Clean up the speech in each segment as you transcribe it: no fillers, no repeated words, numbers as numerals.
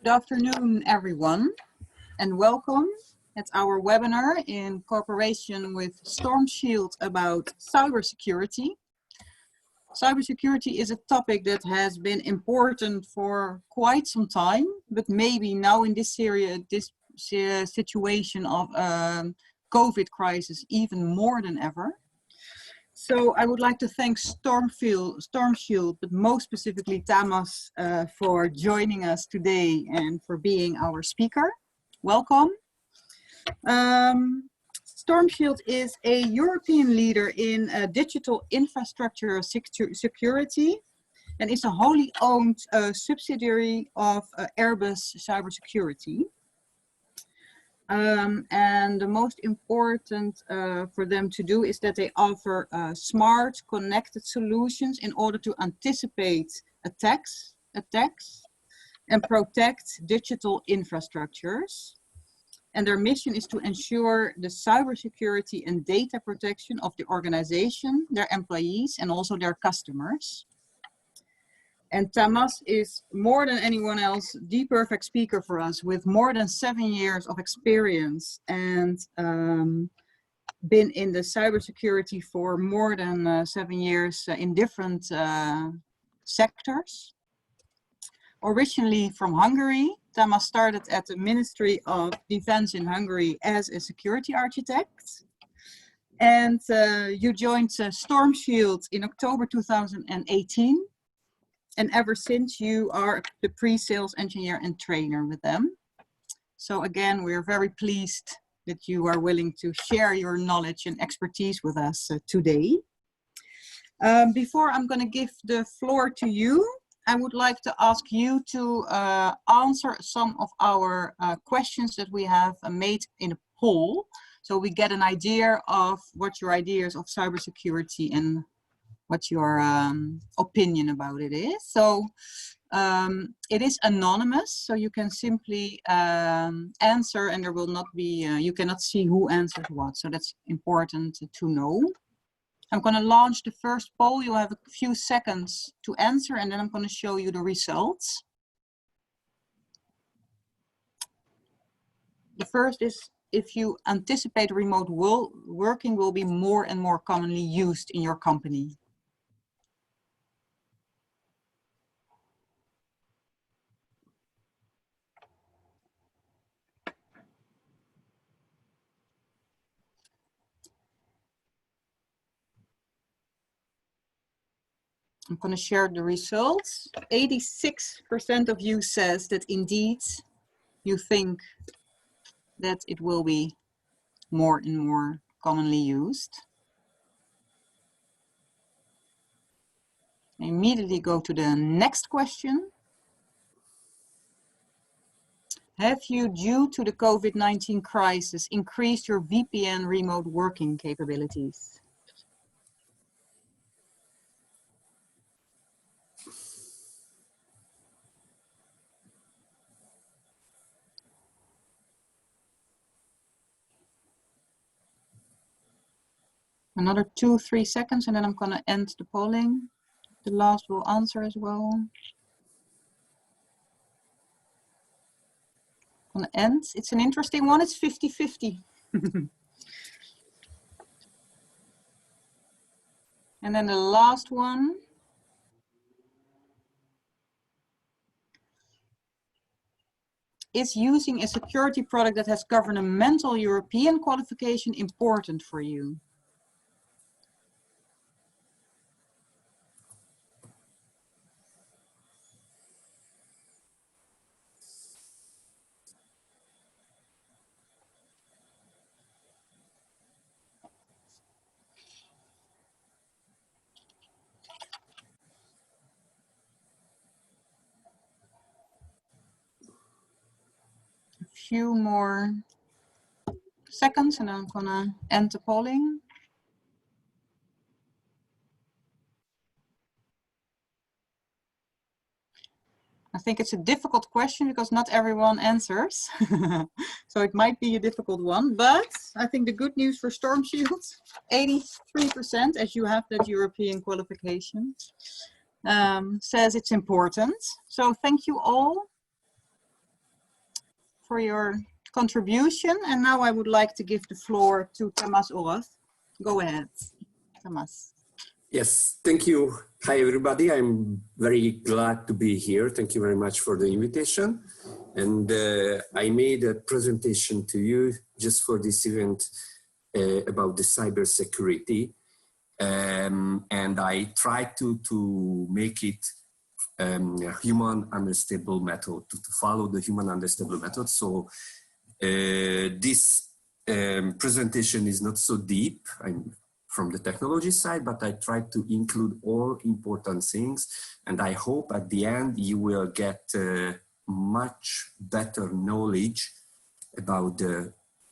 Good afternoon, everyone, and welcome at our webinar in cooperation with Stormshield about cybersecurity. Cybersecurity is a topic that has been important for quite some time, but maybe now in this situation of COVID crisis even more than ever. So I would like to thank Stormshield, but most specifically Tamas, for joining us today and for being our speaker. Welcome. Stormshield is a European leader in digital infrastructure security and is a wholly owned subsidiary of Airbus Cybersecurity. And the most important for them to do is that they offer smart, connected solutions in order to anticipate attacks and protect digital infrastructures. And their mission is to ensure the cybersecurity and data protection of the organization, their employees, and also their customers. And Tamas is more than anyone else the perfect speaker for us, with more than 7 years of experience and been in the cybersecurity for more than 7 years in different sectors. Originally from Hungary, Tamas started at the Ministry of Defense in Hungary as a security architect. And you joined Stormshield in October 2018. And ever since, you are the pre-sales engineer and trainer with them. So again, we're very pleased that you are willing to share your knowledge and expertise with us today. Before I'm going to give the floor to you, I would like to ask you to answer some of our questions that we have made in a poll. So we get an idea of what your ideas of cybersecurity and what your opinion about it is. So it is anonymous, so you can simply answer and there will not be, you cannot see who answered what. So that's important to know. I'm going to launch the first poll. You have a few seconds to answer and then I'm going to show you the results. The first is if you anticipate remote working will be more and more commonly used in your company. I'm going to share the results. 86% of you says that indeed you think that it will be more and more commonly used. I immediately go to the next question. Have you, due to the COVID-19 crisis, increased your VPN remote working capabilities? Another 2-3 seconds and then I'm going to end the polling. The last will answer as well. On the end, it's an interesting one. It's 50-50. And then the last one. Is using a security product that has governmental European qualification important for you? Few more seconds and I'm gonna end the polling. I think it's a difficult question because not everyone answers. So it might be a difficult one, but I think the good news for Stormshield, 83%, as you have that European qualification, says it's important. So thank you all for your contribution. And now I would like to give the floor to Thomas Oroth. Go ahead, Thomas. Yes, thank you. Hi, everybody. I'm very glad to be here. Thank you very much for the invitation. And I made a presentation to you just for this event about the cybersecurity. And I tried to make it a human understandable method, to follow the human understandable method. So this presentation is not so deep. I'm from the technology side, but I tried to include all important things. And I hope at the end you will get much better knowledge about the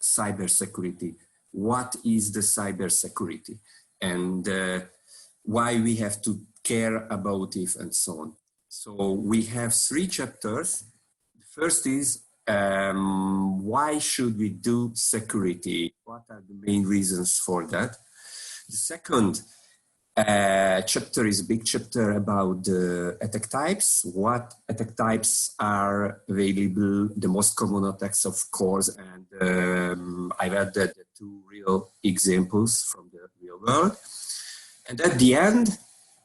cybersecurity. What is the cybersecurity? And why we have to care about it and so on. So we have 3 chapters. The first is why should we do security? What are the main reasons for that? The second chapter is a big chapter about the attack types. What attack types are available, the most common attacks, of course, and I've added 2 real examples from the real world. And at the end,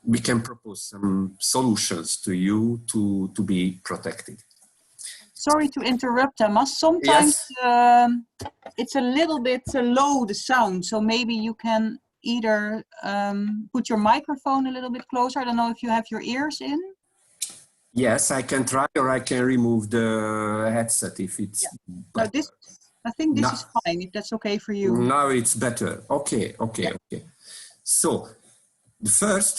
we can propose some solutions to you to be protected. Sorry to interrupt, Thomas. Sometimes yes. It's a little bit low, the sound, so maybe you can either put your microphone a little bit closer. I don't know if you have your ears in. Yes, I can try, or I can remove the headset if it's. Yeah. No, this. I think this is fine. If that's okay for you. Now it's better. Okay. So the first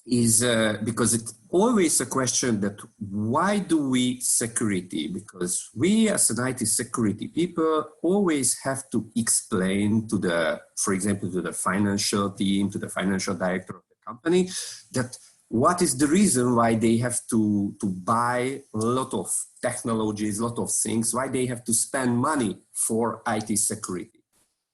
is because it's always a question that why do we security? Because we as an IT security people always have to explain to the, for example, to the financial team, to the financial director of the company, that what is the reason why they have to buy a lot of technologies, a lot of things, why they have to spend money for IT security.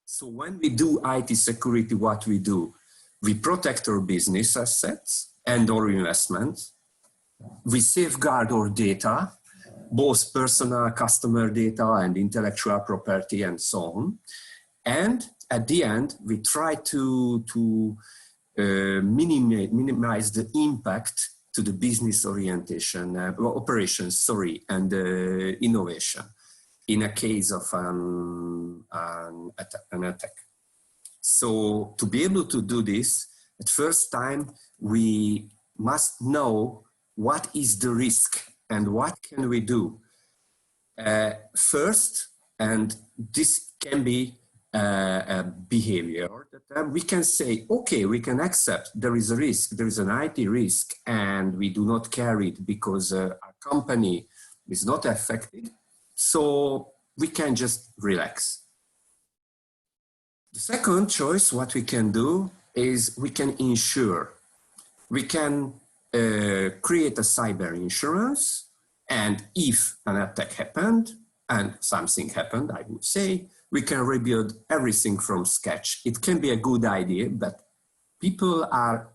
So when we do IT security, what we do? We protect our business assets and our investments. We safeguard our data, both personal customer data and intellectual property and so on. And at the end, we try to minimize the impact to the business orientation, operations, and innovation in a case of an attack. So to be able to do this, at first time, we must know what is the risk and what can we do. First, and this can be a behavior that we can say, okay, we can accept there is a risk, there is an IT risk, and we do not carry it because our company is not affected. So we can just relax. The second choice, what we can do is we can insure. We can create a cyber insurance, and if an attack happened, and something happened, I would say, we can rebuild everything from scratch. It can be a good idea, but people are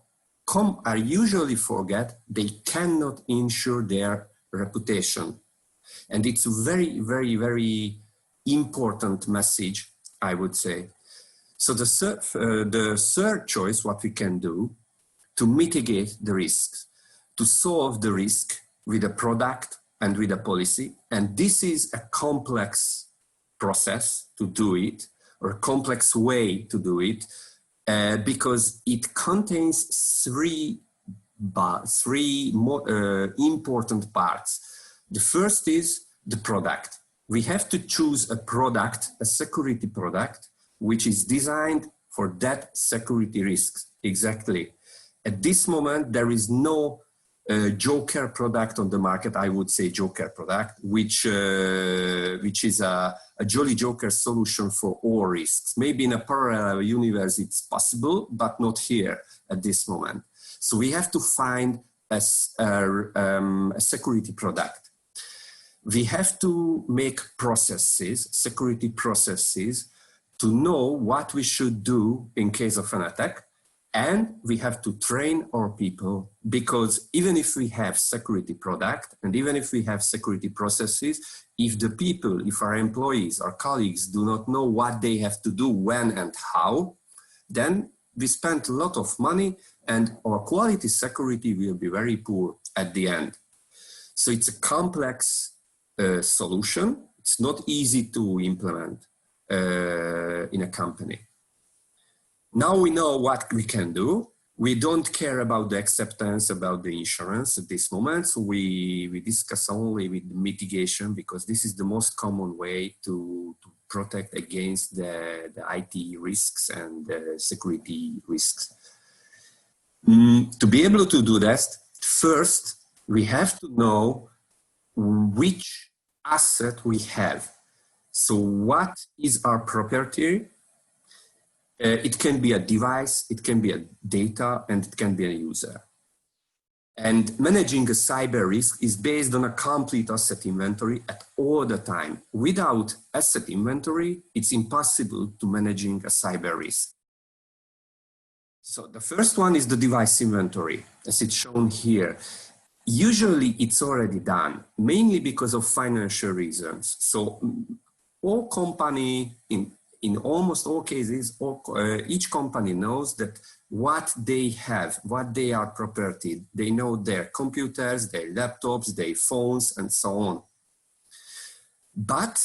usually forget they cannot insure their reputation. And it's a very, very, very important message, I would say. So the third choice, what we can do to mitigate the risks, to solve the risk with a product and with a policy. And this is a complex process to do it, or a complex way to do it, because it contains three important parts. The first is the product. We have to choose a product, a security product, which is designed for that security risks. Exactly. At this moment, there is no joker product on the market. I would say joker product, which is a jolly joker solution for all risks. Maybe in a parallel universe it's possible, but not here at this moment. So we have to find a security product. We have to make processes, security processes, to know what we should do in case of an attack, And we have to train our people, because even if we have security product and even if we have security processes, if the people, if our employees, our colleagues do not know what they have to do, when and how, then we spend a lot of money and our quality security will be very poor at the end. So it's a complex solution. It's not easy to implement in a company. Now we know what we can do. We don't care about the acceptance, about the insurance at this moment. So we discuss only with mitigation, because this is the most common way to protect against the IT risks and the security risks. To be able to do that, first, we have to know which asset we have. So what is our property? It can be a device, it can be a data, and it can be a user. And managing a cyber risk is based on a complete asset inventory at all the time. Without asset inventory, it's impossible to managing a cyber risk. So the first one is the device inventory, as it's shown here. Usually it's already done, mainly because of financial reasons. So all company, in almost all cases, each company knows that what they have, what they are property. They know their computers, their laptops, their phones, and so on. But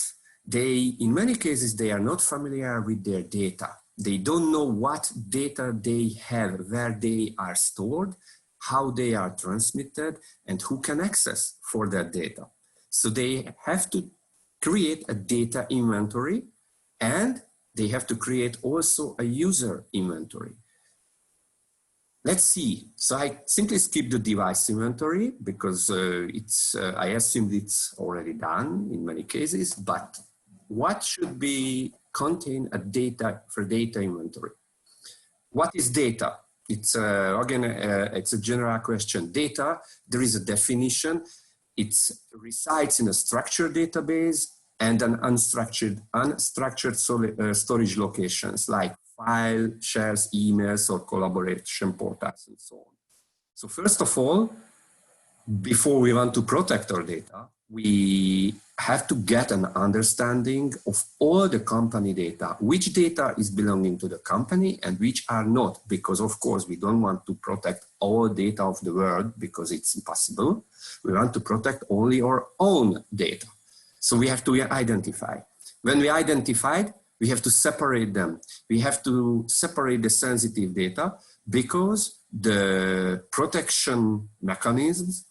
in many cases, they are not familiar with their data. They don't know what data they have, where they are stored, how they are transmitted, and who can access for that data. So they have to create a data inventory, and they have to create also a user inventory. Let's see. So I simply skip the device inventory because I assumed it's already done in many cases, but what should be contain a data for data inventory? What is data? It's again, it's a general question. Data, there is a definition. It resides in a structured database and an unstructured storage locations like file, shares, emails, or collaboration portals, and so on. So first of all, before we want to protect our data, we have to get an understanding of all the company data, which data is belonging to the company and which are not, because of course we don't want to protect all data of the world because it's impossible. We want to protect only our own data. So we have to identify. When we identified, we have to separate them. We have to separate the sensitive data because the protection mechanisms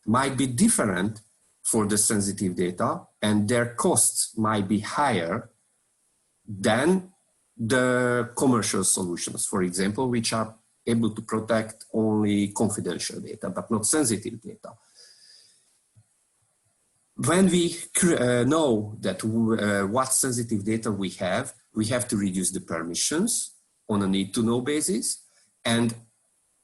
might be different for the sensitive data and their costs might be higher than the commercial solutions, for example, which are able to protect only confidential data, but not sensitive data. When we know that what sensitive data we have to reduce the permissions on a need-to-know basis. And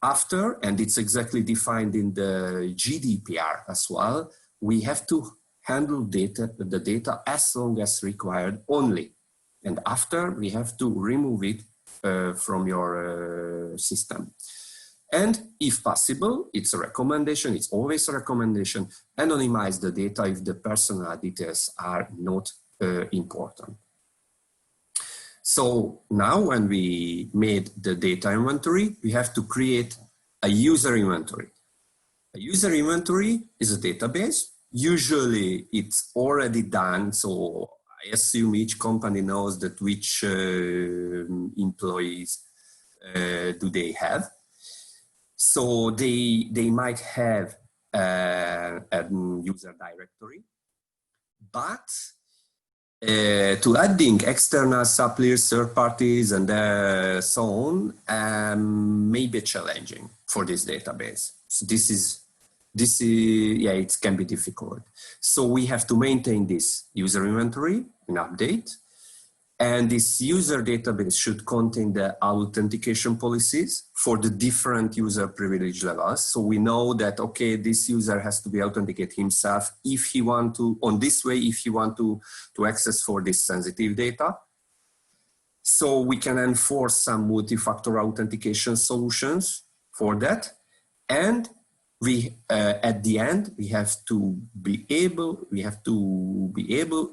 after, and it's exactly defined in the GDPR as well, we have to handle the data as long as required only. And after, we have to remove it from your system. And if possible, it's a recommendation, it's always a recommendation, anonymize the data if the personal details are not important. So now when we made the data inventory, we have to create a user inventory. A user inventory is a database. Usually it's already done, so I assume each company knows that which employees do they have. So they might have a user directory, but to adding external suppliers, third parties, and so on may be challenging for this database. So this is yeah, it can be difficult. So we have to maintain this user inventory and update. And this user database should contain the authentication policies for the different user privilege levels. So we know that, okay, this user has to be authenticated himself if he want to, on this way, if he want to access for this sensitive data. So we can enforce some multi-factor authentication solutions for that. And we, at the end, we have to be able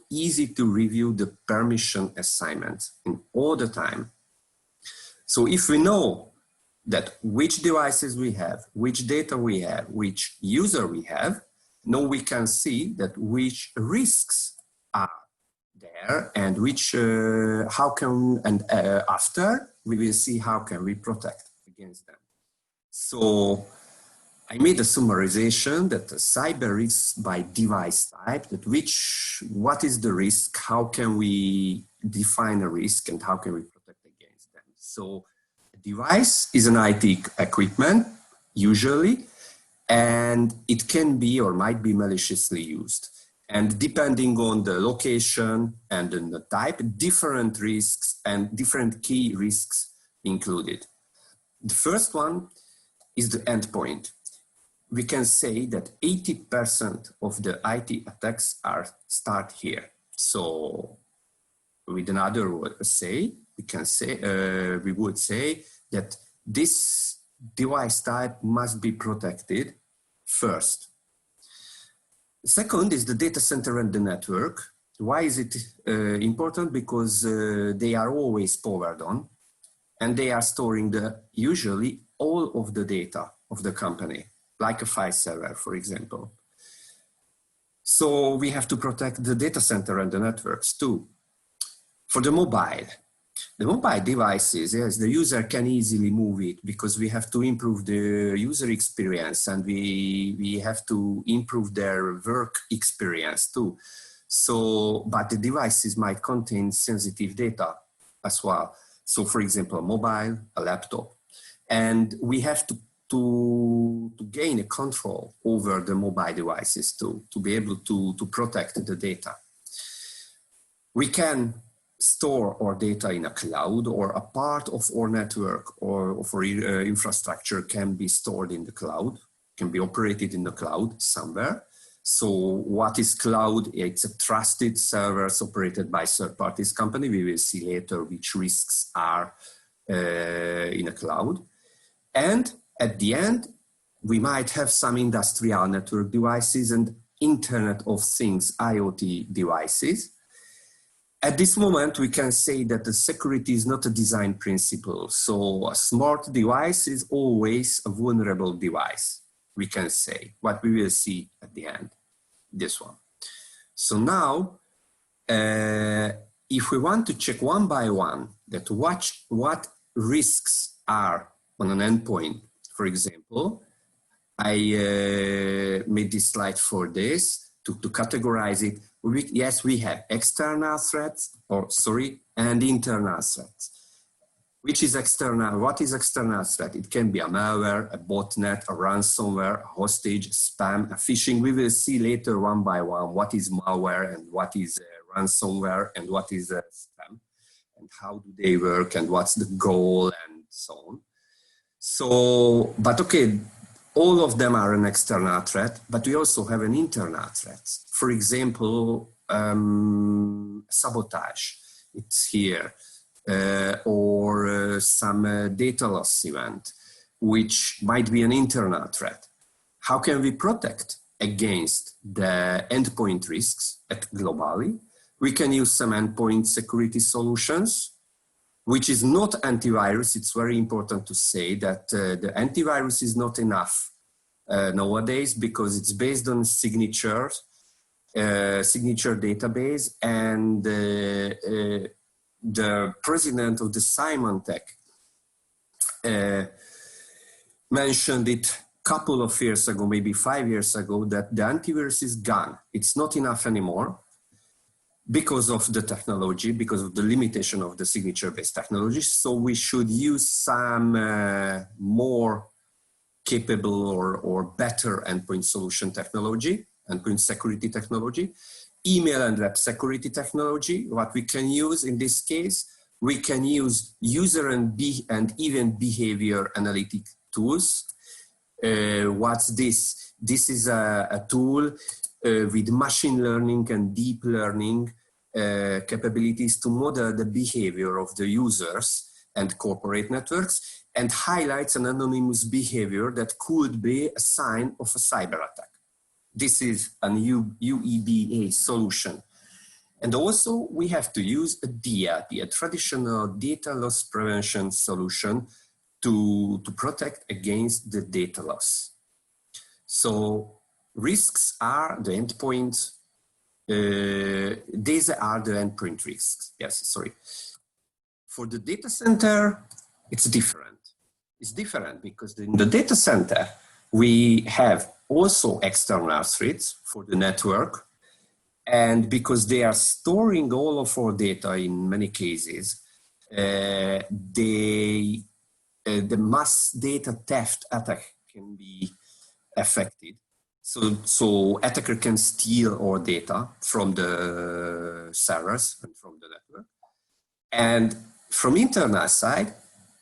easy to review the permission assignments in all the time. So if we know that which devices we have, which data we have, which user we have, now we can see that which risks are there and which, how can, and after we will see how can we protect against them. So I made a summarization that the cyber risks by device type, that what is the risk, how can we define a risk, and how can we protect against them. So a device is an IT equipment, usually, and it can be or might be maliciously used. And depending on the location and the type, different risks and different key risks included. The first one is the endpoint. We can say that 80% of the IT attacks start here. So with another word we would say that this device type must be protected first. Second is the data center and the network. Why is it important? Because they are always powered on and they are storing usually all of the data of the company, like a file server, for example. So we have to protect the data center and the networks too. For the mobile devices, yes, the user can easily move it because we have to improve the user experience and we have to improve their work experience too. So, but the devices might contain sensitive data as well. So for example, a mobile, a laptop, and we have to gain a control over the mobile devices to be able to protect the data. We can store our data in a cloud, or a part of our network or of our infrastructure can be stored in the cloud, can be operated in the cloud somewhere. So what is cloud? It's a trusted servers operated by third parties company. We will see later which risks are in a cloud. And at the end, we might have some industrial network devices and Internet of Things, IoT devices. At this moment, we can say that the security is not a design principle. So a smart device is always a vulnerable device, we can say, what we will see at the end, this one. So now, if we want to check one by one that what risks are on an endpoint, for example, I made this slide for this to categorize it. Yes, we have external threats, and internal threats. Which is external? What is external threat? It can be a malware, a botnet, a ransomware, a hostage, spam, a phishing. We will see later one by one what is malware and what is ransomware and what is spam and how do they work and what's the goal and so on. So, but okay, all of them are an external threat, but we also have an internal threat. For example, sabotage, it's here, or some data loss event, which might be an internal threat. How can we protect against the endpoint risks globally? We can use some endpoint security solutions, which is not antivirus. It's very important to say that the antivirus is not enough nowadays because it's based on signature database, and the president of the Symantec mentioned it a couple of years ago, maybe 5 years ago, that the antivirus is gone. It's not enough anymore because of the technology, because of the limitation of the signature-based technology. So we should use some more capable or better endpoint solution technology, endpoint security technology, email and web security technology. What we can use in this case, we can use user and even behavior analytic tools. What's this? This is a tool with machine learning and deep learning capabilities to model the behavior of the users and corporate networks, and highlights an anonymous behavior that could be a sign of a cyber attack. This is an UEBA solution. And also we have to use a DLP, a traditional data loss prevention solution to protect against the data loss. So risks are the endpoint, these are the endpoint risks. Yes, sorry. For the data center, it's different. It's different because in the data center, we have also external threats for the network. And because they are storing all of our data in many cases, the mass data theft attack can be affected. So attacker can steal our data from the servers and from the network. And from internal side,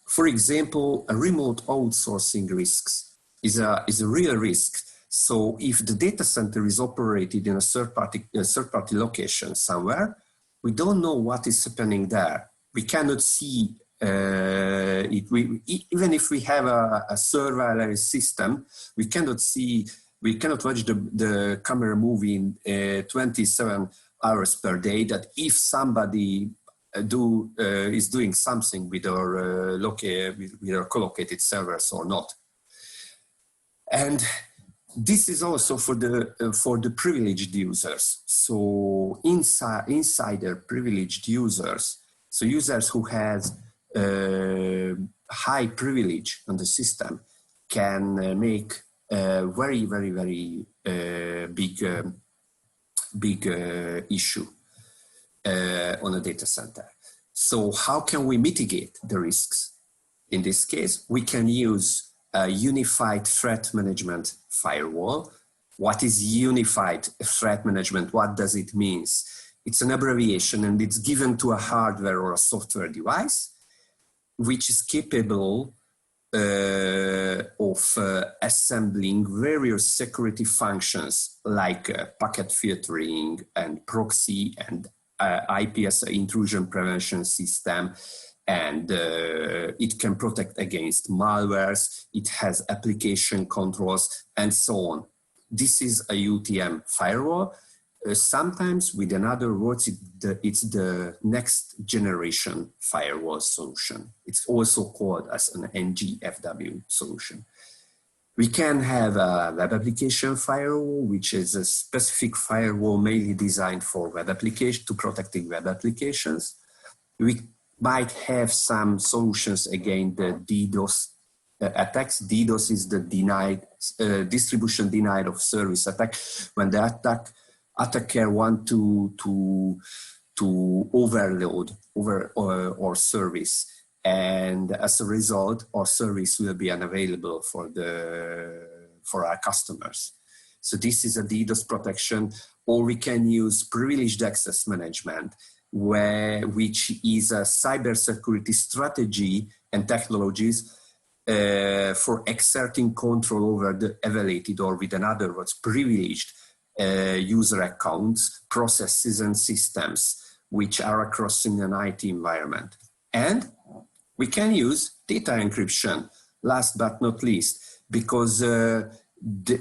for example, a remote outsourcing risks is a real risk. So if the data center is operated in a third-party location somewhere, we don't know what is happening there. We cannot see it. Even if we have a surveillance system, we cannot watch the camera movie in 27 hours per day, that if somebody is doing something with our collocated servers or not. And this is also for the privileged users. So insider privileged users, so users who has high privilege on the system, can make a very, very, very big issue on a data center. So how can we mitigate the risks? In this case, we can use a unified threat management firewall. What is unified threat management? What does it mean? It's an abbreviation, and it's given to a hardware or a software device, which is capable of assembling various security functions like packet filtering and proxy and IPS intrusion prevention system, and it can protect against malwares, it has application controls, and so on. This is a UTM firewall. Sometimes, with another words, it's the next generation firewall solution. It's also called as an NGFW solution. We can have a web application firewall, which is a specific firewall mainly designed for web application, to protecting web applications. We might have some solutions against the DDoS attacks. DDoS is the distribution denied of service attack, when the attacker want to overload our service, and as a result, our service will be unavailable for our customers. So this is a DDoS protection. Or we can use privileged access management, which is a cybersecurity strategy and technologies for exerting control over the evaluated, or with another words, privileged user accounts, processes, and systems which are across in an IT environment. And we can use data encryption, last but not least, because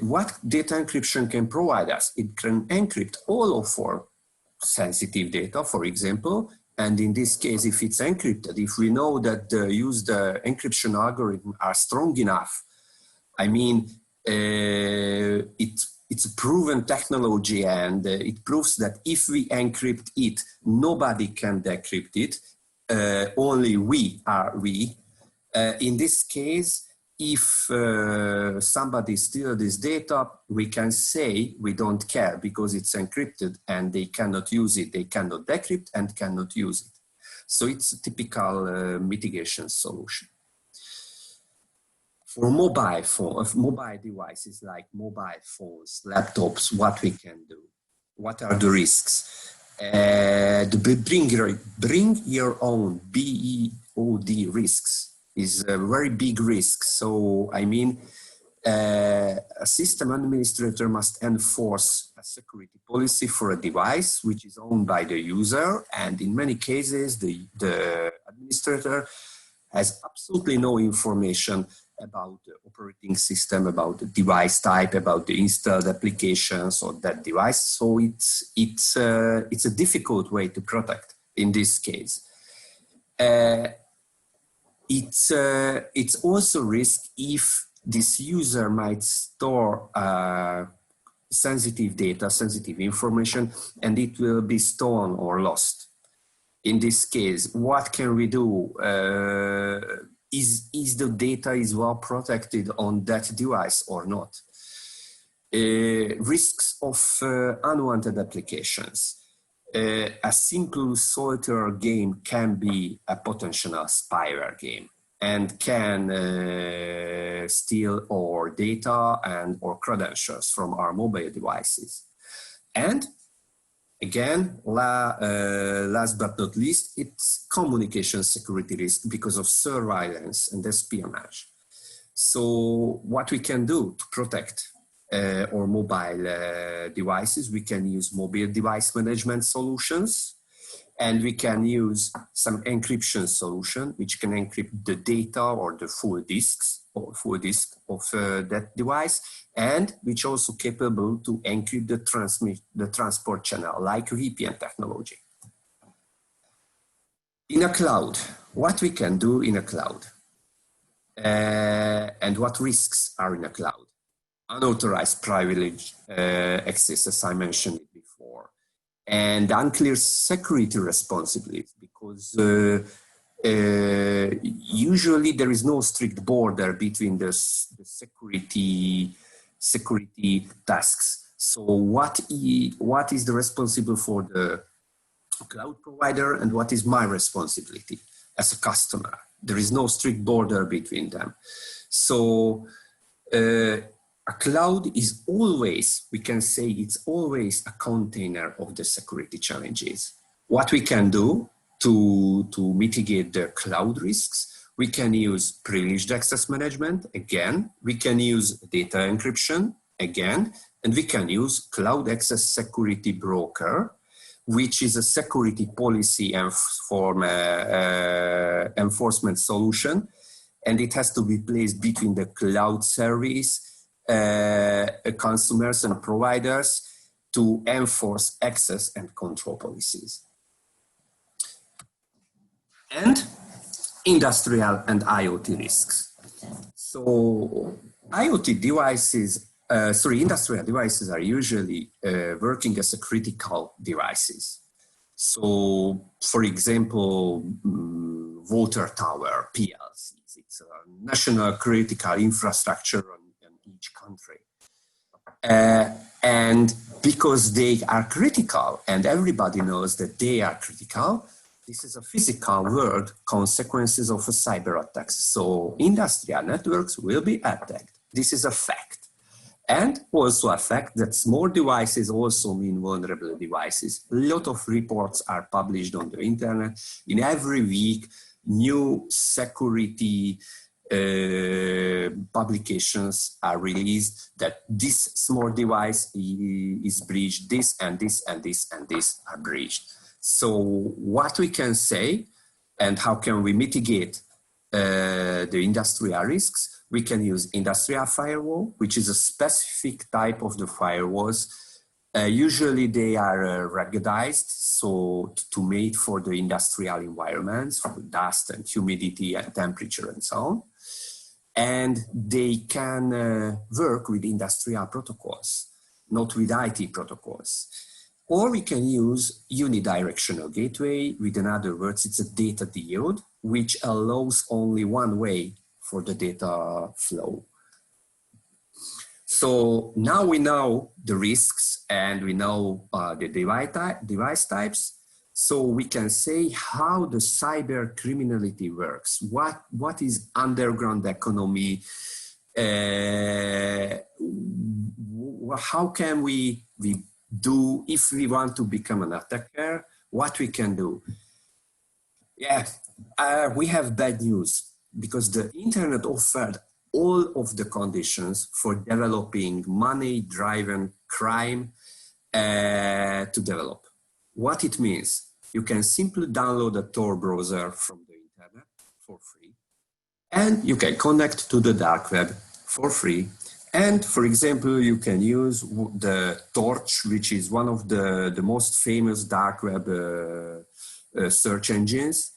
what data encryption can provide us? It can encrypt all of our sensitive data, for example, and in this case, if it's encrypted, if we know that the encryption algorithm are strong enough, I mean, it's a proven technology, and it proves that if we encrypt it, nobody can decrypt it. Only we. In this case, if somebody steals this data, we can say we don't care because it's encrypted and they cannot use it. They cannot decrypt and cannot use it. So it's a typical mitigation solution. For mobile devices like mobile phones, laptops, what we can do? What are the risks? Bring your own BEOD risks is a very big risk. So, I mean, a system administrator must enforce a security policy for a device which is owned by the user, and in many cases the administrator has absolutely no information about the operating system, about the device type, about the installed applications on that device. So it's a difficult way to protect in this case. It's also risk if this user might store sensitive data, sensitive information, and it will be stolen or lost. In this case, what can we do? Is the data well protected on that device or not? Risks of unwanted applications. A simple solitaire game can be a potential spyware game and can steal our data and our credentials from our mobile devices. And again, last but not least, it's communication security risk because of surveillance and espionage. So what we can do to protect our mobile devices, we can use mobile device management solutions, and we can use some encryption solution which can encrypt the data or the full disk of that device, and which also capable to encrypt the transport channel like VPN technology. In a cloud, what we can do in a cloud and what risks are in a cloud? Unauthorized privileged access, as I mentioned it before, and unclear security responsibilities, because usually there is no strict border between the security tasks. So what is the responsible for the cloud provider and what is my responsibility as a customer? There is no strict border between them. So a cloud is always, we can say it's always a container of the security challenges. What we can do to mitigate the cloud risks, we can use privileged access management, again, we can use data encryption, again, and we can use cloud access security broker, which is a security policy enforcement solution, and it has to be placed between the cloud service consumers and providers to enforce access and control policies. And industrial and IoT risks. So IoT devices, industrial devices are usually working as a critical devices. So for example, water tower, PLCs, it's a national critical infrastructure in each country. And because they are critical and everybody knows that they are critical, this is a physical world consequences of a cyber attack. So industrial networks will be attacked. This is a fact. And also a fact that small devices also mean vulnerable devices. A lot of reports are published on the internet. In every week, new security publications are released that this small device is breached, this and this and this and this are breached. So what we can say and how can we mitigate the industrial risks? We can use industrial firewall, which is a specific type of the firewalls. Usually they are ruggedized, so to made for the industrial environments, for dust and humidity and temperature and so on. And they can work with industrial protocols, not with IT protocols. Or we can use unidirectional gateway. With other words, it's a data diode, which allows only one way for the data flow. So now we know the risks and we know the device types. So we can say how the cyber criminality works. What is underground economy? How can we do if we want to become an attacker? What we can do? Yeah, we have bad news because the internet offered all of the conditions for developing money-driven crime to develop. What it means, you can simply download a Tor browser from the internet for free, and you can connect to the dark web for free. And for example, you can use the Torch, which is one of the most famous dark web search engines,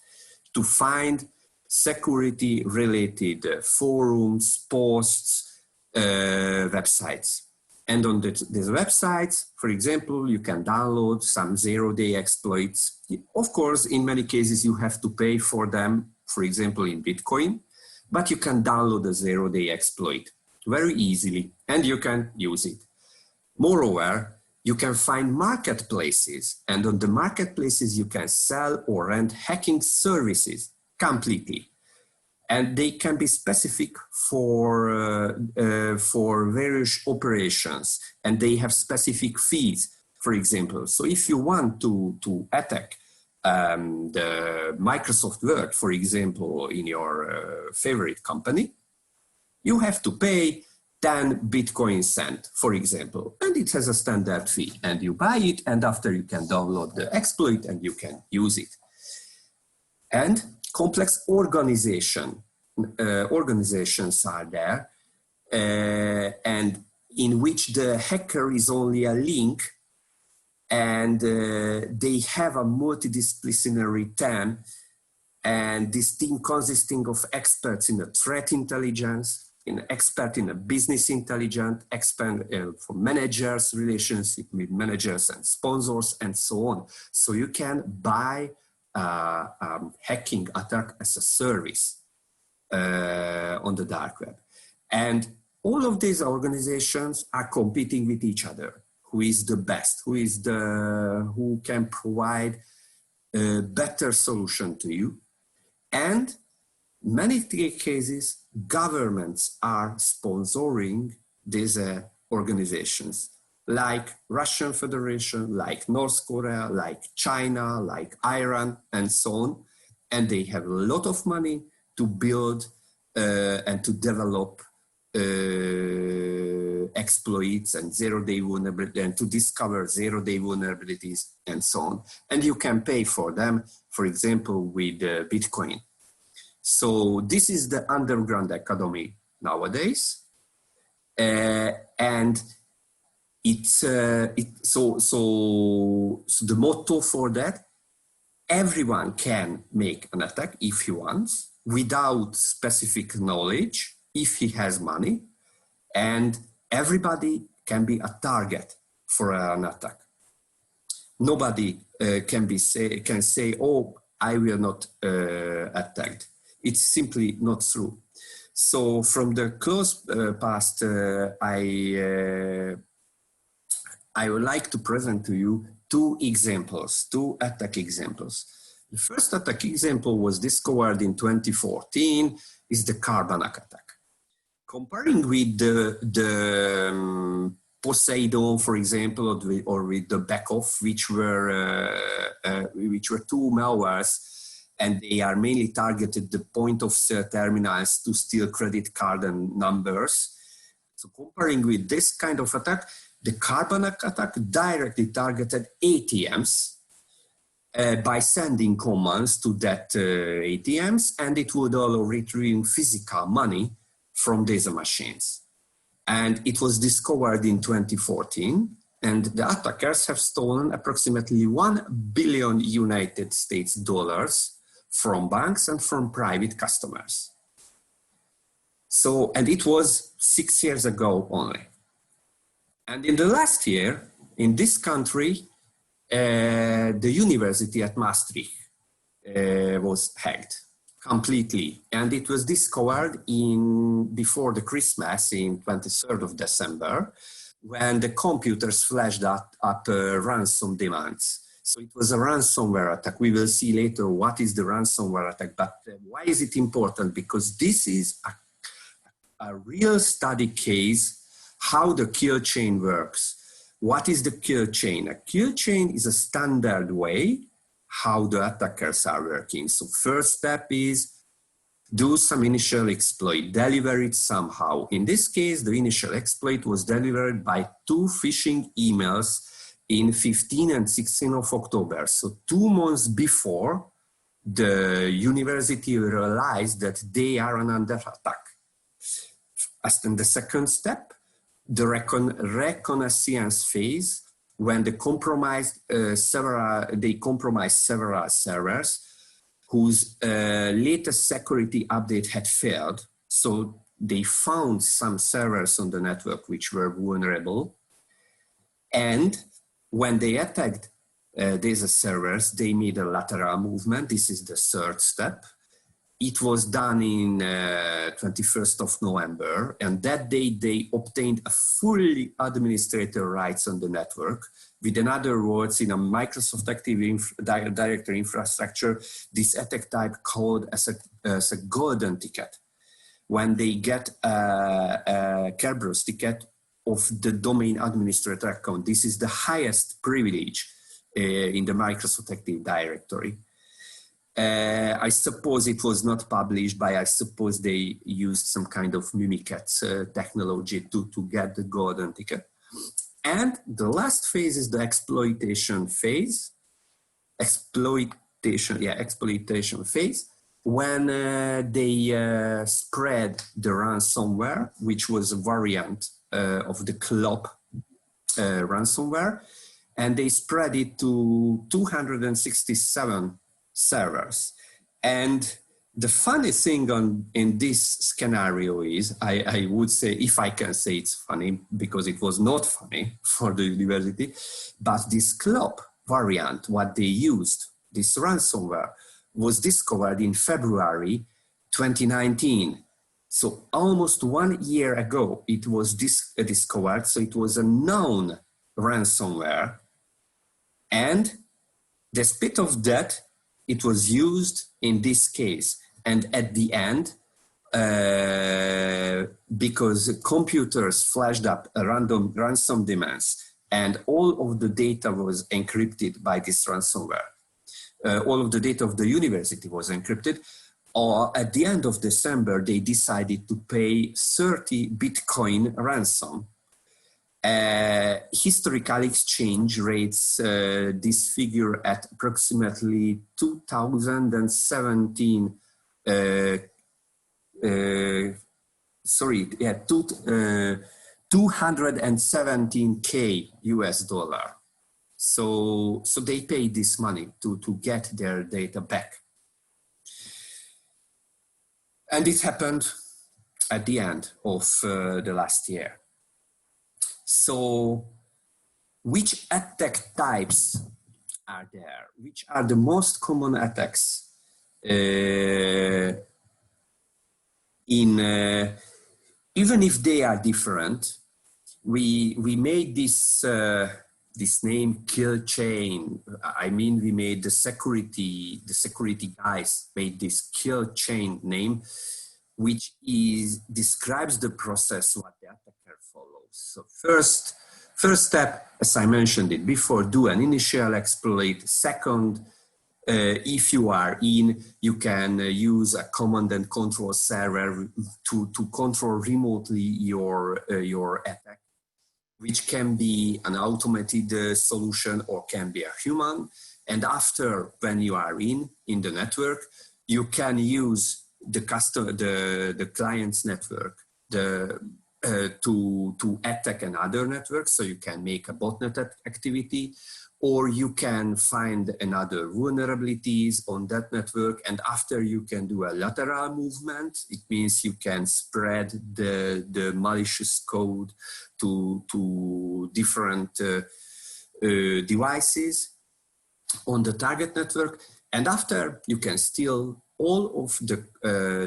to find security related forums, posts, websites. And on these websites, for example, you can download some zero-day exploits. Of course, in many cases, you have to pay for them, for example, in Bitcoin, but you can download a zero-day exploit very easily, and you can use it. Moreover, you can find marketplaces, and on the marketplaces, you can sell or rent hacking services completely. And they can be specific for various operations, and they have specific fees, for example. So if you want to attack the Microsoft Word, for example, in your favorite company, you have to pay 10 Bitcoin cent, for example, and it has a standard fee, and you buy it, and after you can download the exploit and you can use it. And complex organizations are there, and in which the hacker is only a link, and they have a multidisciplinary team, and this team consisting of experts in a threat intelligence, an expert in a business intelligence, expert for managers, relationship with managers and sponsors, and so on. So you can buy hacking attack as a service on the dark web. And all of these organizations are competing with each other. Who is the best? Who can provide a better solution to you? And many cases, governments are sponsoring these organizations, like Russian Federation, like North Korea, like China, like Iran, and so on. And they have a lot of money to build and to develop exploits and zero-day vulnerability, and to discover zero-day vulnerabilities and so on. And you can pay for them, for example, with Bitcoin. So this is the underground academy nowadays, and it's so the motto for that: everyone can make an attack if he wants, without specific knowledge, if he has money, and everybody can be a target for an attack. Nobody can say, "Oh, I will not attacked." It's simply not true. So from the close past, I would like to present to you two attack examples. The first attack example was discovered in 2014, is the Carbanak attack. Comparing with the Poseidon, for example, or with the Backoff, which were two malwares, and they are mainly targeted the point-of-sale terminals to steal credit card and numbers. So comparing with this kind of attack, the Carbanak attack directly targeted ATMs by sending commands to that ATMs, and it would allow retrieving physical money from these machines. And it was discovered in 2014, and the attackers have stolen approximately $1 billion United States dollars from banks and from private customers. So, and it was 6 years ago only. And in the last year, in this country, the university at Maastricht was hacked completely. And it was discovered before the Christmas, in 23rd of December, when the computers flashed up ransom demands. So it was a ransomware attack. We will see later what is the ransomware attack, but why is it important? Because this is a real study case, how the kill chain works. What is the kill chain? A kill chain is a standard way how the attackers are working. So first step is do some initial exploit, deliver it somehow. In this case, the initial exploit was delivered by 2 phishing emails in 15 and 16 of October. So 2 months before the university realized that they are under attack. As in the second step, the reconnaissance phase, when they compromised several servers whose latest security update had failed. So they found some servers on the network which were vulnerable. And when they attacked these servers, they made a lateral movement. This is the third step. It was done in 21st of November, and that day they obtained a fully administrator rights on the network. With in other words, in a Microsoft Active Directory infrastructure, this attack type called as a golden ticket. When they get a Kerberos ticket of the domain administrator account, this is the highest privilege in the Microsoft Active Directory. I suppose it was not published, but I suppose they used some kind of Mimikatz technology to get the golden ticket. And the last phase is the exploitation phase. Exploitation phase, when they spread the ransomware, which was a variant of the CLOP ransomware, and they spread it to 267 servers. And the funny thing in this scenario is, I would say, if I can say it's funny, because it was not funny for the university, but this CLOP variant, what they used, this ransomware, was discovered in February 2019. So almost 1 year ago, it was discovered. So it was a known ransomware. And despite of that, it was used in this case. And at the end, because computers flashed up a random ransom demands and all of the data was encrypted by this ransomware, all of the data of the university was encrypted, or at the end of December, they decided to pay 30 Bitcoin ransom. Historical exchange rates this figure at approximately 2017, 217K US dollar. So they paid this money to get their data back. And it happened at the end of the last year. So which attack types are there? Which are the most common attacks even if they are different? We made this this name kill chain. I mean, we made the security guys made this kill chain name, which describes the process what the attacker follows. So first step, as I mentioned it before, do an initial exploit. Second, if you are in, you can use a command and control server to control remotely your attack, which can be an automated solution or can be a human. And after, when you are in the network, you can use the client's network to attack another network. So you can make a botnet activity, or you can find another vulnerabilities on that network. And after, you can do a lateral movement. It means you can spread the malicious code to different devices on the target network. And after, you can steal all of the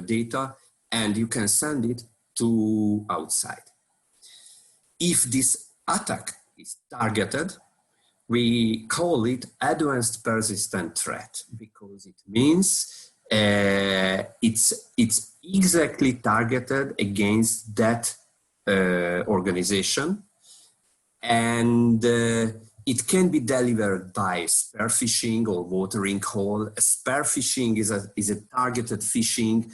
data and you can send it to outside. If this attack is targeted, we call it advanced persistent threat, because it means it's exactly targeted against that organization, and it can be delivered by spear phishing or watering hole. Spear phishing is a targeted phishing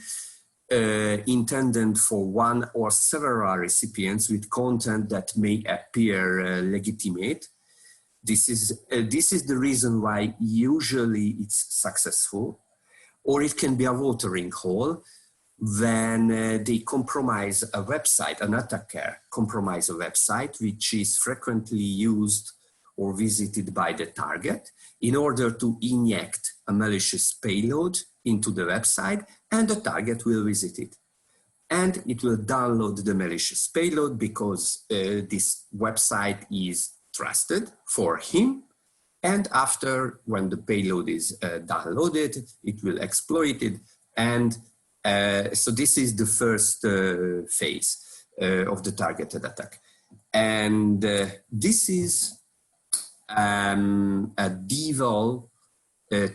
intended for one or several recipients with content that may appear legitimate. This is the reason why usually it's successful, or it can be a watering hole when they compromise a website, an attacker compromise a website which is frequently used or visited by the target in order to inject a malicious payload into the website, and the target will visit it. And it will download the malicious payload because this website is trusted for him. And after, when the payload is downloaded, it will exploit it. And so this is the first phase of the targeted attack. And this is a deval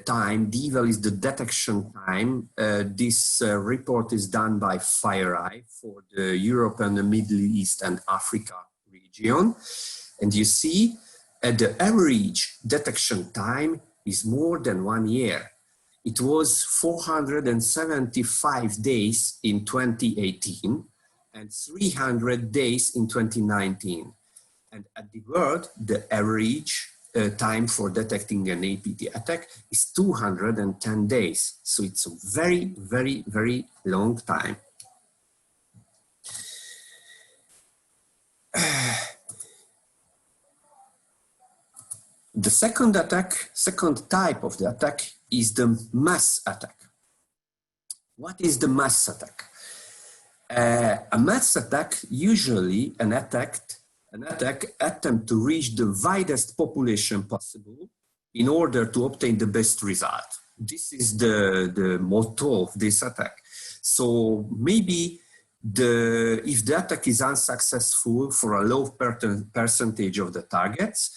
time. Deval is the detection time. This report is done by FireEye for the Europe and the Middle East and Africa region. And you see the average detection time is more than 1 year. It was 475 days in 2018 and 300 days in 2019. And at the world, the average time for detecting an APT attack is 210 days. So it's a very, very, very long time. The second type of the attack is the mass attack. What is the mass attack? A mass attack, usually an attack attempt to reach the widest population possible in order to obtain the best result. This is the motto of this attack. So maybe if the attack is unsuccessful for a low percentage of the targets,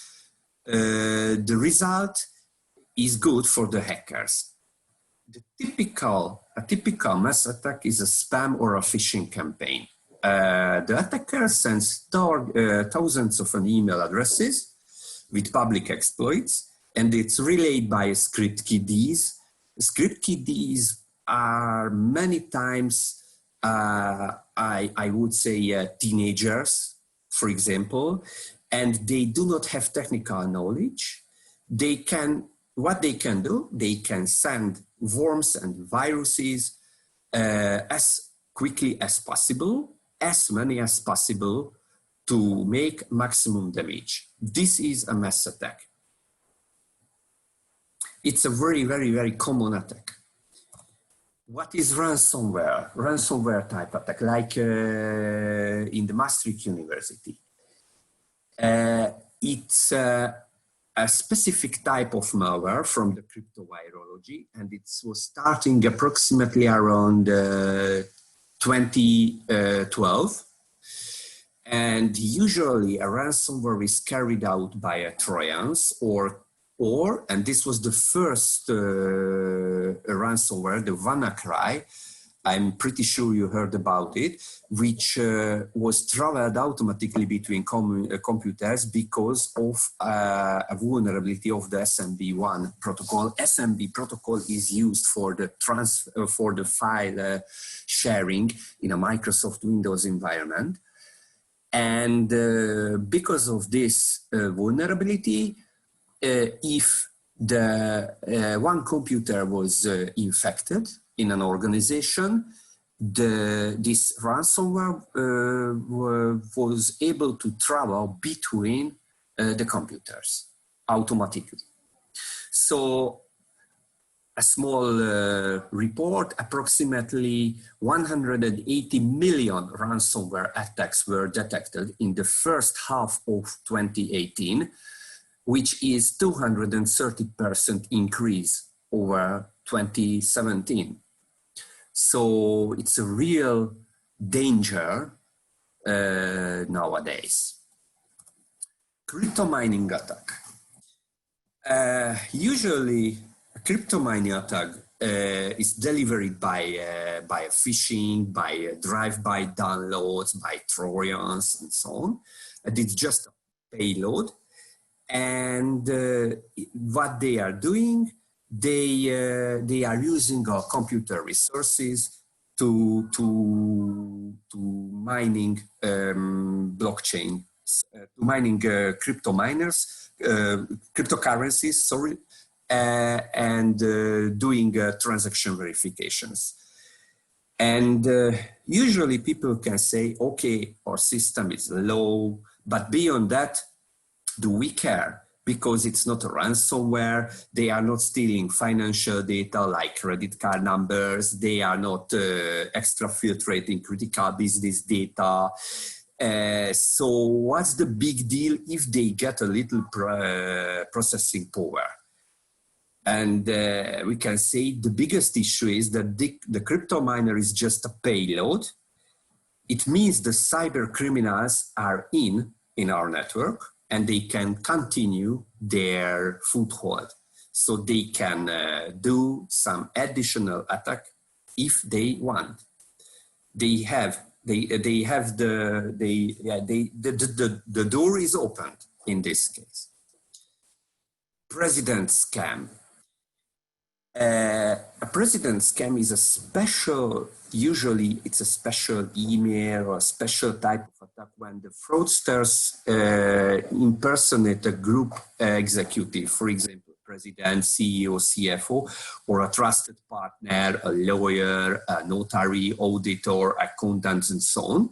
the result is good for the hackers. A typical mass attack is a spam or a phishing campaign. The attacker sends thousands of email addresses with public exploits, and it's relayed by script kiddies. Script kiddies are many times, I would say, teenagers, for example, and they do not have technical knowledge. What they can do, they can send worms and viruses as quickly as possible, as many as possible, to make maximum damage. This is a mass attack. It's a very, very, very common attack. What is ransomware? Ransomware type attack, like in the Maastricht University. It's a specific type of malware from the cryptovirology, and it was starting approximately around 2012. And usually a ransomware is carried out by a Trojans and this was the first ransomware, the WannaCry. I'm pretty sure you heard about it, which was traveled automatically between computers because of a vulnerability of the SMB1 protocol. SMB protocol is used for the file sharing in a Microsoft Windows environment. And because of this vulnerability, if one computer was infected in an organization, this ransomware was able to travel between the computers automatically. So a small report, approximately 180 million ransomware attacks were detected in the first half of 2018, which is 230% increase over 2017. So it's a real danger nowadays. Cryptomining attack. Usually, a cryptomining attack is delivered by phishing, by drive-by downloads, by Trojans, and so on. And it's just a payload. And what they are doing, they are using our computer resources to mining blockchain crypto miners, cryptocurrencies, sorry, and doing transaction verifications. And usually people can say, okay, our system is low, but beyond that, do we care? Because it's not a ransomware, they are not stealing financial data like credit card numbers, they are not exfiltrating critical business data. So what's the big deal if they get a little processing power? And we can say the biggest issue is that the crypto miner is just a payload. It means the cyber criminals are in our network and they can continue their foothold. So they can do some additional attack if they want. The door is opened in this case. President scam. A president scam is a special, usually it's a special email or a special type of attack when the fraudsters impersonate a group executive, for example, president, CEO, CFO, or a trusted partner, a lawyer, a notary, auditor, accountant, and so on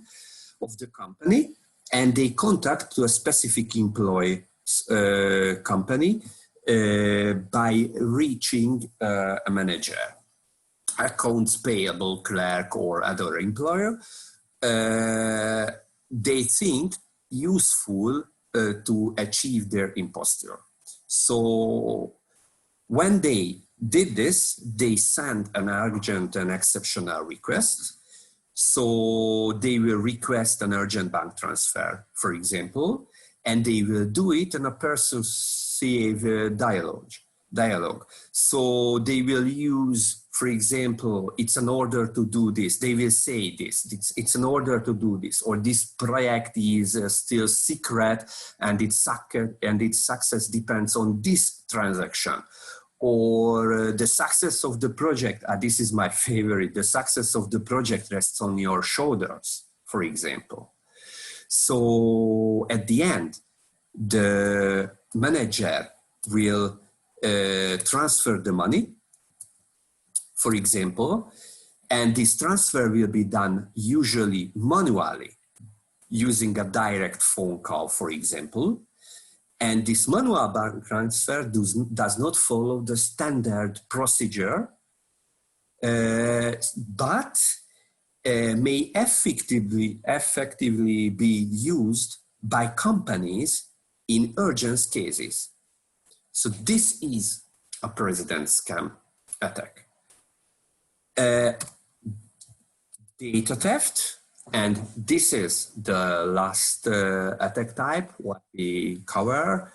of the company, and they contact to a specific employee company by reaching a manager, accounts payable clerk, or other employer. They think useful to achieve their imposture. So when they did this, they sent an urgent and exceptional request. So they will request an urgent bank transfer, for example, and they will do it in a persuasive dialogue. So they will use, for example, it's an order to do this. They will say this, it's an order to do this, or this project is still secret and its success depends on this transaction. Or the success of the project, this is my favorite, the success of the project rests on your shoulders, for example. So at the end, the manager will transfer the money, for example, and this transfer will be done usually manually using a direct phone call, for example. And this manual bank transfer does not follow the standard procedure, but may effectively be used by companies in urgent cases. So this is a president scam attack. Data theft, and this is the last attack type, what we cover,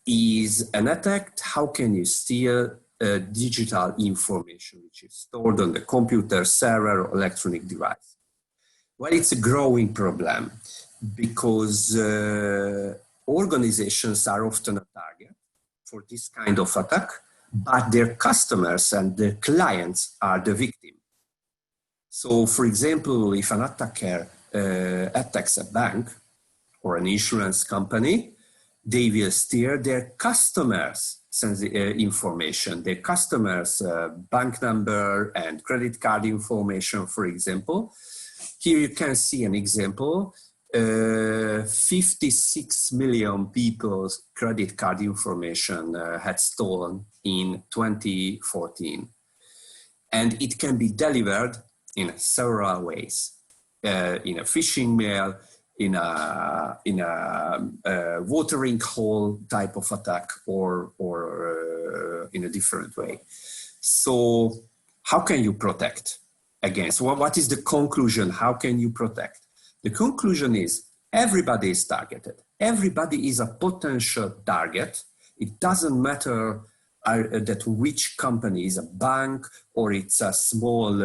is an attack. How can you steal digital information which is stored on the computer, server, or electronic device? Well, it's a growing problem because organizations are often a target for this kind of attack, but their customers and their clients are the victim. So, for example, if an attacker attacks a bank or an insurance company, they will steal their customers' information, their customers' bank number and credit card information, for example. Here you can see an example. 56 million people's credit card information had stolen in 2014. And it can be delivered in several ways, in a phishing mail, in a watering hole type of attack, or in a different way. So how can you protect against? What is the conclusion? How can you protect? The conclusion is everybody is targeted. Everybody is a potential target. It doesn't matter that which company is a bank, or it's a small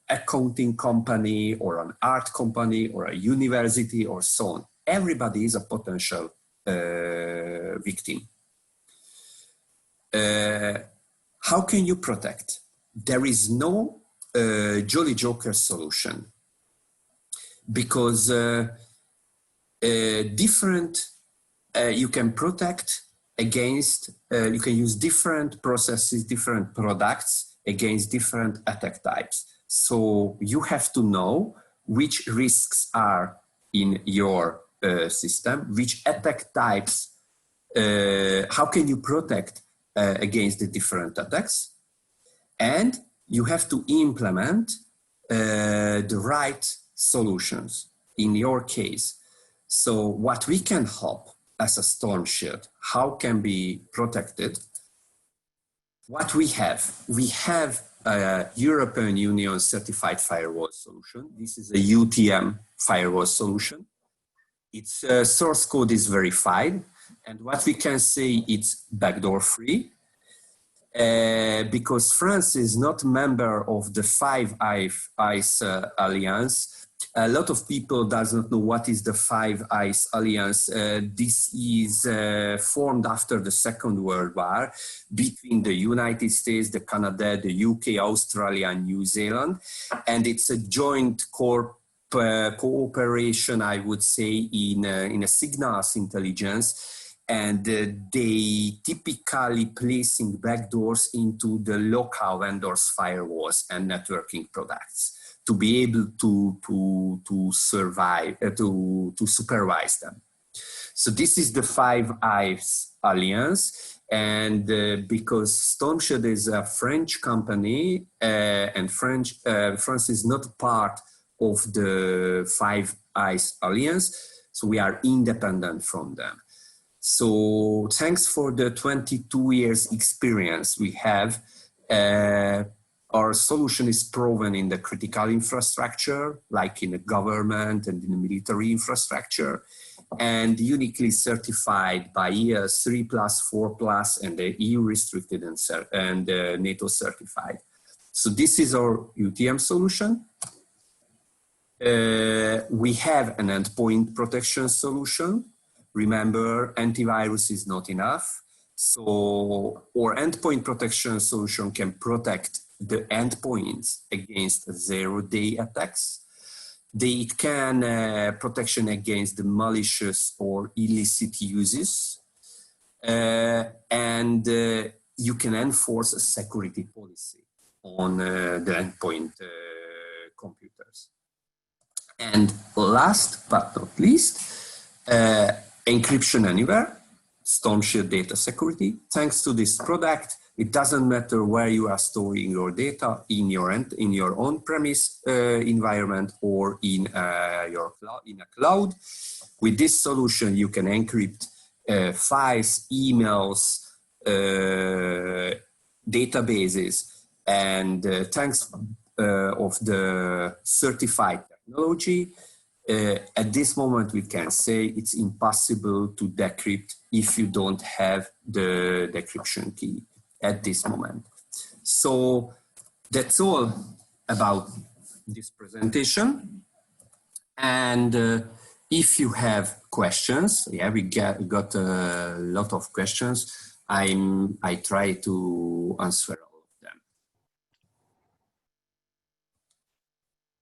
accounting company, or an art company, or a university, or so on. Everybody is a potential victim. How can you protect? There is no Jolly Joker solution, because you can protect against, you can use different processes, different products against different attack types. So you have to know which risks are in your system, which attack types, how can you protect against the different attacks, and you have to implement the right solutions in your case. So what we can help as a Stormshield, how can be protected? What we have a European Union certified firewall solution. This is a UTM firewall solution. Its source code is verified, and what we can say, it's backdoor free. Because France is not a member of the Five Eyes Alliance. A lot of people does not know what is the Five Eyes Alliance. This is formed after the Second World War between the United States, the Canada, the UK, Australia, and New Zealand. And it's a joint cooperation, I would say, in a signals intelligence. And they typically placing backdoors into the local vendors' firewalls and networking products to be able to survive, to supervise them. So this is the Five Eyes Alliance, and because Stormshield is a French company and France is not part of the Five Eyes Alliance, so we are independent from them. So thanks for the 22 years experience we have, our solution is proven in the critical infrastructure, like in the government and in the military infrastructure, and uniquely certified by ES 3+, 4+, and the EU restricted and NATO certified. So this is our UTM solution. We have an endpoint protection solution. Remember, antivirus is not enough. So our endpoint protection solution can protect the endpoints against zero-day attacks. It can protection against the malicious or illicit uses. And you can enforce a security policy on the endpoint computers. And last but not least, encryption anywhere, Stormshield data security. Thanks to this product, it doesn't matter where you are storing your data, in your on-premise environment or in a cloud. With this solution, you can encrypt files, emails, databases, and thanks of the certified technology, at this moment, we can say it's impossible to decrypt if you don't have the decryption key at this moment. So that's all about this presentation. And if you have questions, yeah, we got a lot of questions. I try to answer all of them.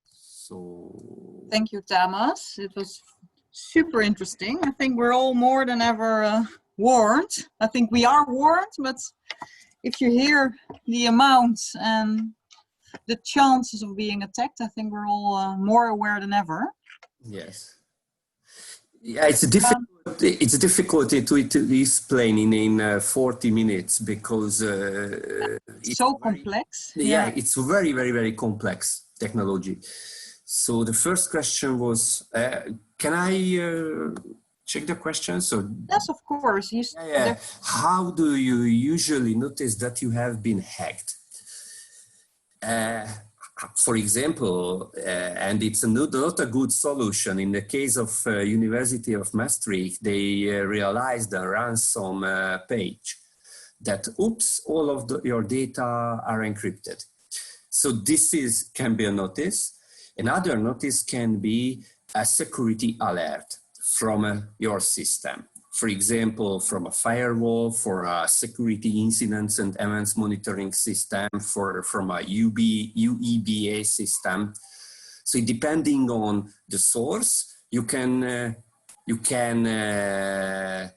So thank you, Thomas. It was super interesting. I think we're all more than ever warned. I think we are warned, but if you hear the amounts and the chances of being attacked, I think we're all more aware than ever. Yes. Yeah, it's a difficulty to explain in 40 minutes because it's so complex. Yeah, it's very, very, very complex technology. So the first question was, can I check the question? So yes, of course. Yeah. How do you usually notice that you have been hacked? For example, and it's not a good solution. In the case of University of Maastricht, they realized a ransom page that, oops, all of your data are encrypted. So this can be a notice. Another notice can be a security alert from your system. For example, from a firewall, for a security incidents and events monitoring system, from a UEBA system. So depending on the source, you can you can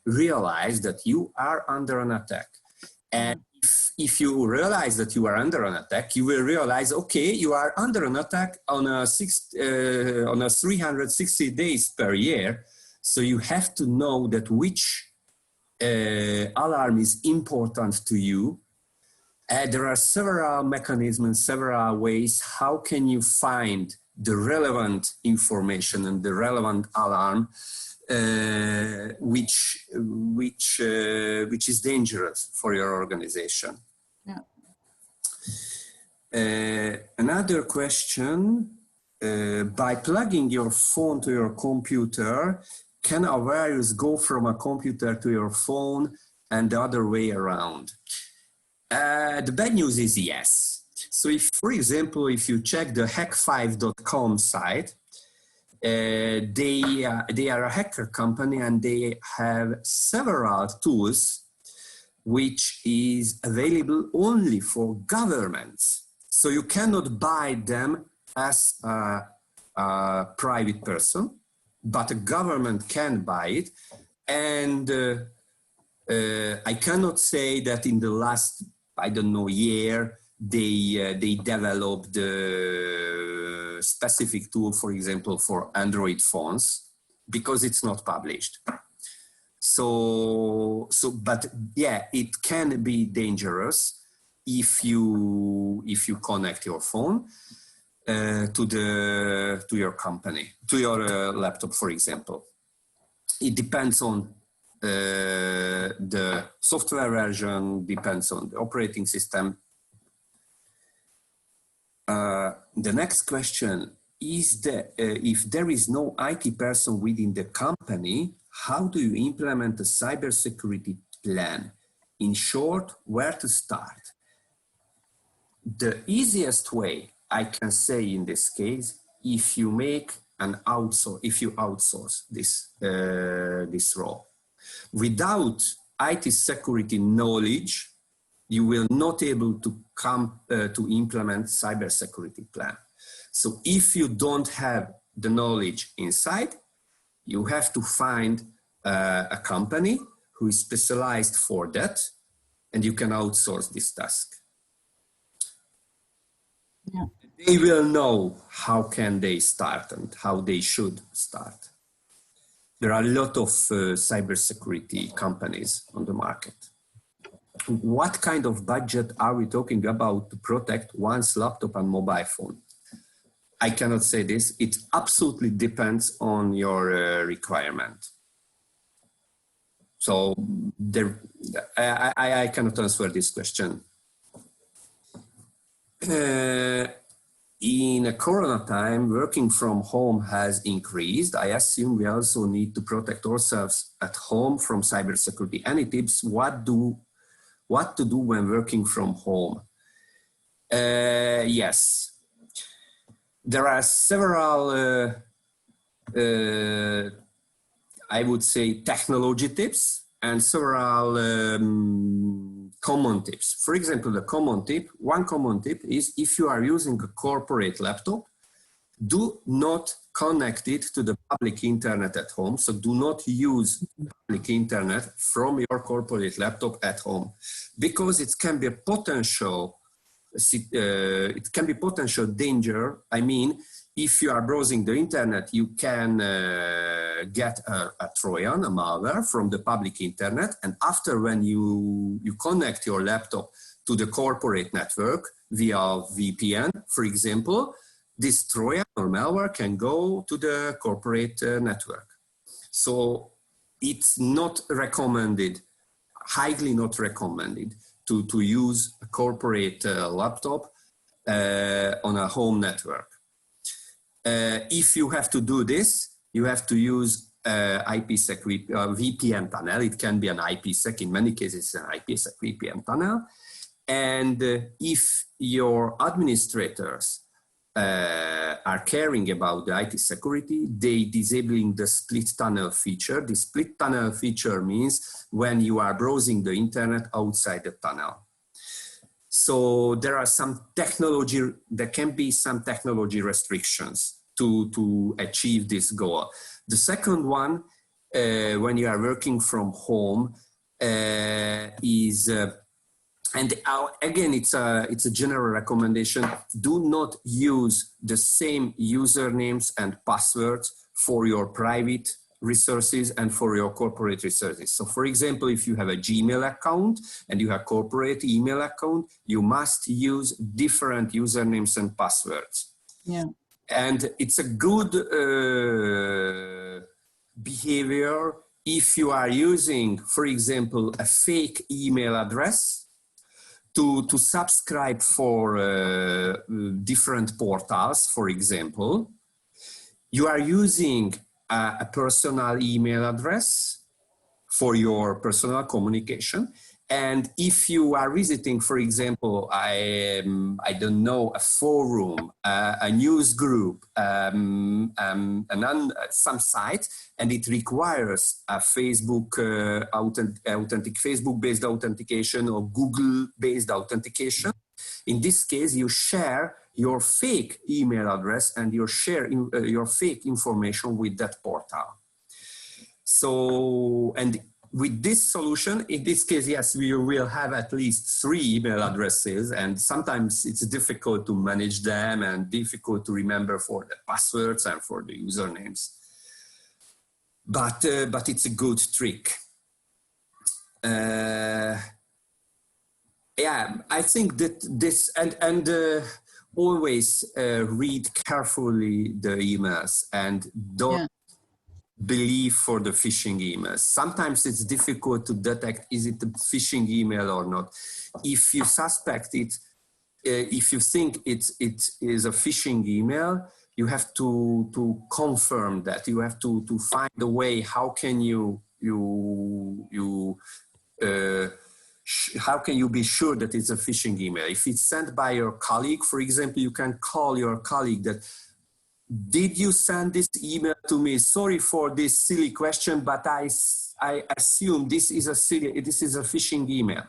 realize that you are under an attack. And if you realize that you are under an attack, you will realize, okay, you are under an attack on a 360 days per year. So you have to know that which alarm is important to you. There are several mechanisms, several ways. How can you find the relevant information and the relevant alarm which is dangerous for your organization? Yeah. Another question: by plugging your phone to your computer, can a virus go from a computer to your phone and the other way around? The bad news is yes. So if, for example, if you check the hack5.com site, they are a hacker company and they have several tools which is available only for governments. So you cannot buy them as a private person, but a government can buy it. And I cannot say that in the last, I don't know, year, they developed the specific tool, for example, for Android phones, because it's not published. But yeah, it can be dangerous if you connect your phone to your company, to your laptop, for example. It depends on the software version, depends on the operating system. The next question is that if there is no IT person within the company, how do you implement a cybersecurity plan? In short, where to start? The easiest way I can say in this case, if you outsource this role. Without IT security knowledge, you will not able to implement cybersecurity plan. So if you don't have the knowledge inside, you have to find a company who is specialized for that, and you can outsource this task. Yeah. They will know how can they start and how they should start. There are a lot of cybersecurity companies on the market. What kind of budget are we talking about to protect one's laptop and mobile phone? I cannot say this. It absolutely depends on your requirement. So I cannot answer this question. In a Corona time, working from home has increased. I assume we also need to protect ourselves at home from cybersecurity. Any tips? What to do when working from home? Yes, there are several, I would say, technology tips and several common tips. For example, one common tip is if you are using a corporate laptop, do not connect it to the public internet at home. So do not use public internet from your corporate laptop at home, because it can be a potential danger. I mean, if you are browsing the internet, you can get a Trojan, a malware from the public internet. And after, when you connect your laptop to the corporate network via VPN, for example, this Trojan or malware can go to the corporate network. So it's not recommended, highly not recommended to use a corporate laptop on a home network. If you have to do this, you have to use IPsec VPN tunnel. It can be an IPsec. In many cases, it's an IPsec VPN tunnel. And if your administrators are caring about the IT security, they disabling the split tunnel feature. The split tunnel feature means when you are browsing the internet outside the tunnel. So there are there can be some technology restrictions to achieve this goal. The second one when you are working from home is, and again, it's a general recommendation, do not use the same usernames and passwords for your private resources and for your corporate resources. So for example, if you have a Gmail account and you have corporate email account, you must use different usernames and passwords. Yeah. And it's a good behavior if you are using, for example, a fake email address to subscribe for different portals, for example. You are using a personal email address for your personal communication. And if you are visiting, for example, I don't know, a forum, a news group, some site, and it requires a Facebook Facebook-based authentication or Google-based authentication. In this case, you share your fake email address and you share your fake information with that portal. So, and with this solution, in this case, yes, we will have at least 3 email addresses, and sometimes it's difficult to manage them and difficult to remember for the passwords and for the usernames. But it's a good trick. Yeah, I think that this, and always read carefully the emails and don't believe for the phishing emails. Sometimes it's difficult to detect, is it a phishing email or not? If you suspect it, if you think it is a phishing email, you have to confirm that. You have to find a way, how can you how can you be sure that it's a phishing email? If it's sent by your colleague, for example, you can call your colleague that, did you send this email to me? Sorry for this silly question, but I assume this is a phishing email.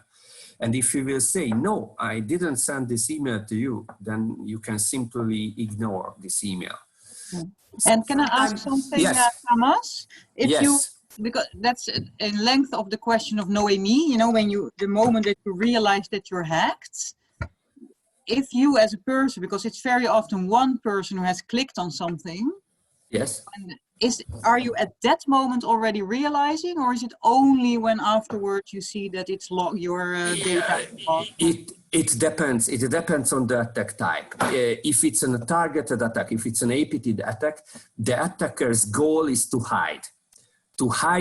And if you will say, no, I didn't send this email to you, then you can simply ignore this email. And can I ask something, yes. Thomas? If yes. you, because that's in length of the question of Noemi, you know, when you, the moment that you realize that you're hacked, if you as a person, because it's very often one person who has clicked on something. Yes. Are you at that moment already realizing, or is it only when afterwards you see that it's your data? It depends. It depends on the attack type. If it's a targeted attack, if it's an APT attack, the attacker's goal is to hide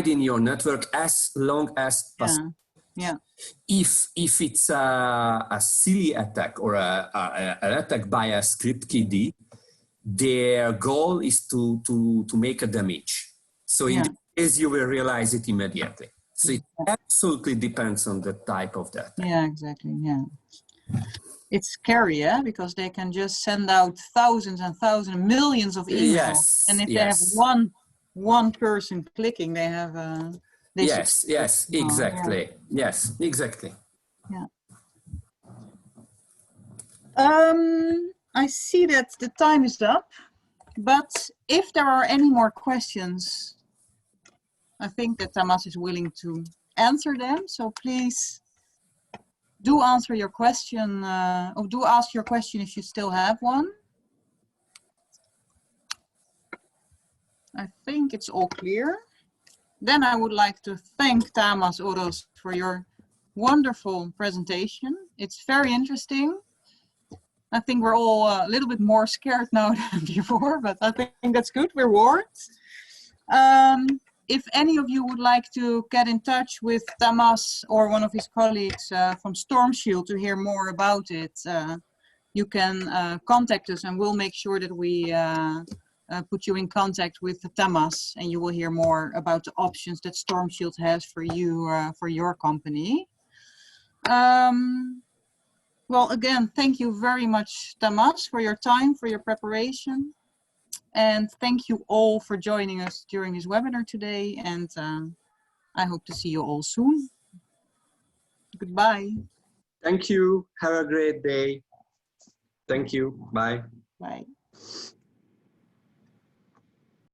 in your network as long as possible. Yeah. If it's a silly attack or an attack by a script kiddie, their goal is to make a damage. So in this case, you will realize it immediately. So it absolutely depends on the type of the attack. Yeah, exactly. Yeah. It's scary, yeah, because they can just send out thousands and thousands, millions of emails. Yes. And if they have one person clicking, they have yes, exactly. Yeah. Yes, exactly. Yeah. I see that the time is up, but if there are any more questions, I think that Thomas is willing to answer them. So please do answer your question, or do ask your question if you still have one. I think it's all clear. Then I would like to thank Tamas Oros for your wonderful presentation. It's very interesting. I think we're all a little bit more scared now than before, but I think that's good. We're warned. If any of you would like to get in touch with Tamas or one of his colleagues from Stormshield to hear more about it, you can contact us, and we'll make sure that we put you in contact with Tamas, and you will hear more about the options that Stormshield has for you, for your company. Well, again, thank you very much, Tamas, for your time, for your preparation. And thank you all for joining us during this webinar today. And I hope to see you all soon. Goodbye. Thank you. Have a great day. Thank you. Bye. Bye.